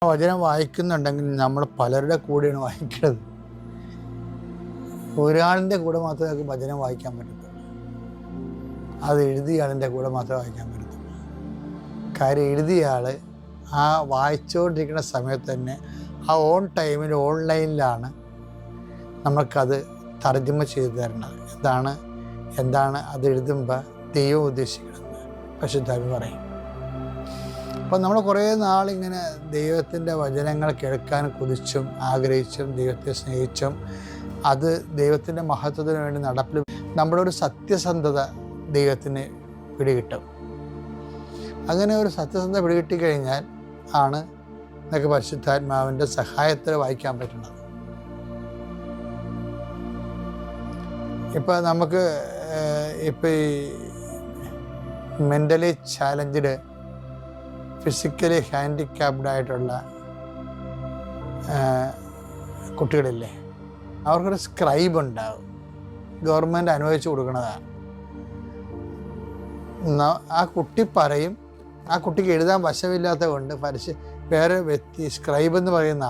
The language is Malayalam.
വചനം വായിക്കുന്നുണ്ടെങ്കിൽ നമ്മൾ പലരുടെ കൂടെയാണ് വായിക്കുന്നത്. ഒരാളിൻ്റെ കൂടെ മാത്രമേ നമുക്ക് വചനം വായിക്കാൻ പറ്റത്തുള്ളൂ. അത് എഴുതിയ ആളിൻ്റെ കൂടെ മാത്രമേ വായിക്കാൻ പറ്റത്തുള്ളൂ. കാര്യം എഴുതിയ ആൾ ആ വായിച്ചുകൊണ്ടിരിക്കുന്ന സമയത്ത് തന്നെ ആ ഓൺ ടൈമിൽ ഓൺലൈനിലാണ് നമുക്കത് തർജ്ജമ ചെയ്തു തരുന്നത്. എന്താണ് അത് എഴുതുമ്പോൾ ദൈവം ഉദ്ദേശിക്കുന്നത് പരിശുദ്ധാത്മ പറയും. അപ്പം നമ്മൾ കുറേ നാളിങ്ങനെ ദൈവത്തിൻ്റെ വചനങ്ങൾ കേൾക്കാൻ കൊതിച്ചും ആഗ്രഹിച്ചും ദൈവത്തെ സ്നേഹിച്ചും അത് ദൈവത്തിൻ്റെ മഹത്വത്തിന് വേണ്ടി നടപ്പിൽ നമ്മുടെ ഒരു സത്യസന്ധത ദൈവത്തിന് പിടികിട്ടും. അങ്ങനെ ഒരു സത്യസന്ധത പിടികിട്ടിക്കഴിഞ്ഞാൽ ആണ് നമുക്ക് പരിശുദ്ധാത്മാവിൻ്റെ സഹായത്തിൽ വായിക്കാൻ പറ്റുന്നത്. ഇപ്പം നമുക്ക് ഇപ്പം ഈ മെൻ്റലി ചാലഞ്ച്ഡ് ഫിസിക്കലി ഹാൻഡിക്യാപ്ഡ് ആയിട്ടുള്ള കുട്ടികളില്ലേ, അവർക്കൊരു സ്ക്രൈബ് ഉണ്ടാവും. ഗവൺമെൻറ് അനുവദിച്ചു കൊടുക്കുന്നതാണ്. ആ കുട്ടി പറയും, ആ കുട്ടിക്ക് എഴുതാൻ വശമില്ലാത്തത് കൊണ്ട് വേറെ വ്യക്തി സ്ക്രൈബ് എന്ന് പറയുന്ന ആൾ